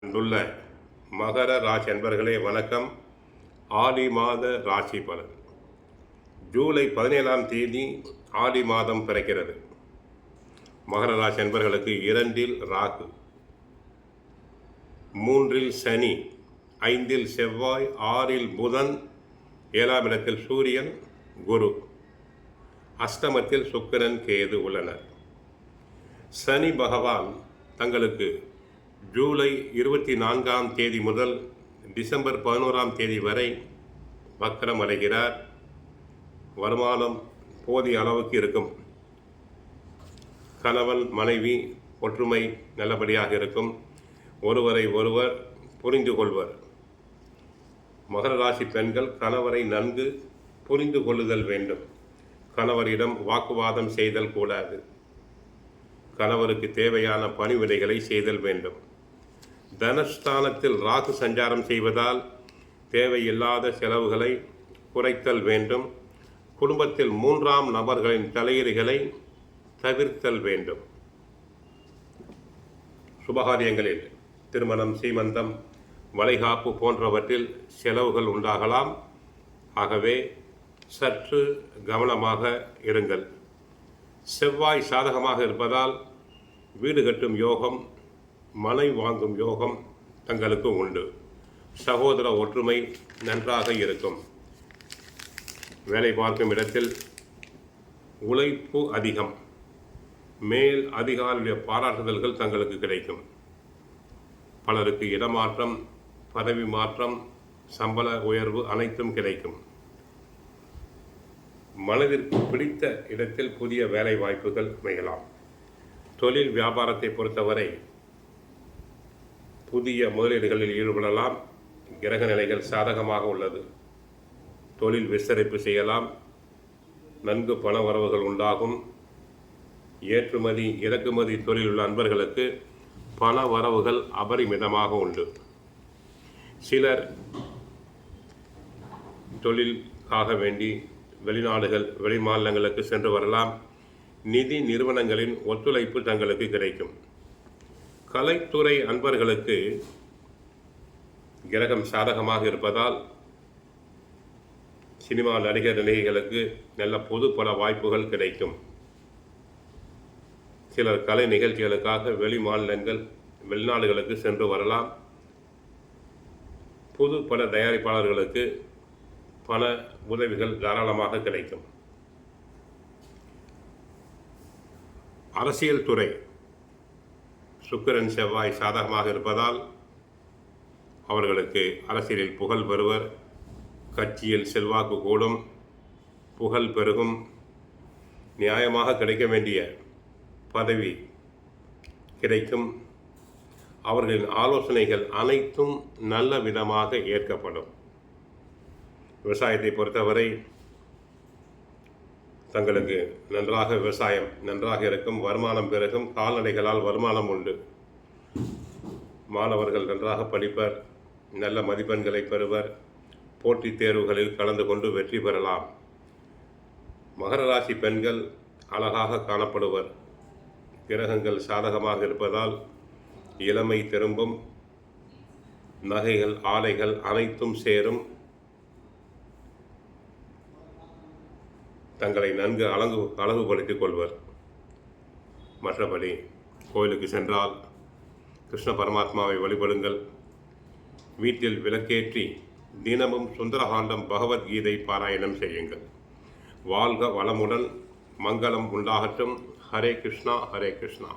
அன்புள்ள மகர ராசி அன்பர்களே வணக்கம். ஆடி மாத ராசி பலன். ஜூலை 17ஆம் தேதி ஆடி மாதம் பிறக்கிறது. மகர ராசி அன்பர்களுக்கு 2இல் ராகு, 3இல் சனி, 5இல் செவ்வாய், 6இல் புதன், 7ஆம் இடத்தில் சூரியன், குரு, அஷ்டமத்தில் சுக்கிரன், கேது உள்ளனர். சனி பகவான் தங்களுக்கு ஜூலை 24ஆம் தேதி முதல் டிசம்பர் 11ஆம் தேதி வரை வக்ரம் அடைகிறார். வருமானம் போதிய அளவுக்கு இருக்கும். கணவன் மனைவி ஒற்றுமை நல்லபடியாக இருக்கும். ஒருவரை ஒருவர் புரிந்து கொள்வர். மகர ராசி பெண்கள் கணவரை நன்கு புரிந்து கொள்ளுதல் வேண்டும். கணவரிடம் வாக்குவாதம் செய்தல் கூடாது. கணவருக்கு தேவையான பணிவிடைகளை செய்தல் வேண்டும். தனஸ்தானத்தில் ராகு சஞ்சாரம் செய்வதால் தேவையில்லாத செலவுகளை குறைத்தல் வேண்டும். குடும்பத்தில் 3ஆம் நபர்களின் தலையீடுகளை தவிர்த்தல் வேண்டும். சுபகாரியங்களில் திருமணம், சீமந்தம், வளைகாப்பு போன்றவற்றில் செலவுகள் உண்டாகலாம். ஆகவே சற்று கவனமாக இருங்கள். செவ்வாய் சாதகமாக இருப்பதால் வீடு கட்டும் யோகம், மனை வாங்கும் யோகம் தங்களுக்கு உண்டு. சகோதர ஒற்றுமை நன்றாக இருக்கும். வேலை பார்க்கும் இடத்தில் உழைப்பு அதிகம். மேல் அதிகாரியுடைய பாராட்டுதல்கள் தங்களுக்கு கிடைக்கும். பலருக்கு இடமாற்றம், பதவி மாற்றம், சம்பள உயர்வு அனைத்தும் கிடைக்கும். மனதிற்கு பிடித்த இடத்தில் புதிய வேலை வாய்ப்புகள் அமையலாம். தொழில் வியாபாரத்தை பொறுத்தவரை புதிய முதலீடுகளில் ஈடுபடலாம். கிரக நிலைகள் சாதகமாக உள்ளது. தொழில் விஸ்தரிப்பு செய்யலாம். நன்கு பண வரவுகள் உண்டாகும். ஏற்றுமதி இறக்குமதி தொழில் உள்ள அன்பர்களுக்கு பண வரவுகள் அபரிமிதமாக உண்டு. சிலர் தொழிலுக்காக வேண்டி வெளிநாடுகள், வெளிமாநிலங்களுக்கு சென்று வரலாம். நிதி நிறுவனங்களின் ஒத்துழைப்பு தங்களுக்கு கிடைக்கும். கலைத்துறை அன்பர்களுக்கு கிரகம் சாதகமாக இருப்பதால் சினிமா நடிகர் நடிகைகளுக்கு நல்ல பொது பல வாய்ப்புகள் கிடைக்கும். சிலர் கலை நிகழ்ச்சிகளுக்காக வெளி மாநிலங்கள், வெளிநாடுகளுக்கு சென்று வரலாம். புது பட தயாரிப்பாளர்களுக்கு பண உதவிகள் தாராளமாக கிடைக்கும். அரசியல் துறை சுக்கிரன் செவ்வாய் சாதகமாக இருப்பதால் அவர்களுக்கு அரசியலில் புகழ் பெறுவர். கட்சியில் செல்வாக்கு கூடும், புகழ் பெருகும். நியாயமாக கிடைக்க வேண்டிய பதவி கிடைக்கும். அவர்களின் ஆலோசனைகள் அனைத்தும் நல்ல விதமாக ஏற்கப்படும். விவசாயத்தை பொறுத்தவரை தங்களுக்கு நன்றாக விவசாயம் நன்றாக இருக்கும். வருமானம் பெருகும். கால்நடைகளால் வருமானம் உண்டு. மாணவர்கள் நன்றாக படிப்பர். நல்ல மதிப்பெண்களை பெறுவர். போட்டித் தேர்வுகளில் கலந்து கொண்டு வெற்றி பெறலாம். மகர ராசி பெண்கள் அழகாக காணப்படுவர். கிரகங்கள் சாதகமாக இருப்பதால் இளமை திரும்பும். நகைகள், ஆடைகள் அனைத்தும் சேரும். தங்களை நன்கு அழகுபடுத்திக் கொள்வர். மற்றபடி கோயிலுக்கு சென்றால் கிருஷ்ண பரமாத்மாவை வழிபடுங்கள். வீட்டில் விளக்கேற்றி தினமும் சுந்தரகாண்டம், பகவத்கீதை பாராயணம் செய்யுங்கள். வாழ்க வளமுடன். மங்களம் உண்டாகட்டும். ஹரே கிருஷ்ணா, ஹரே கிருஷ்ணா.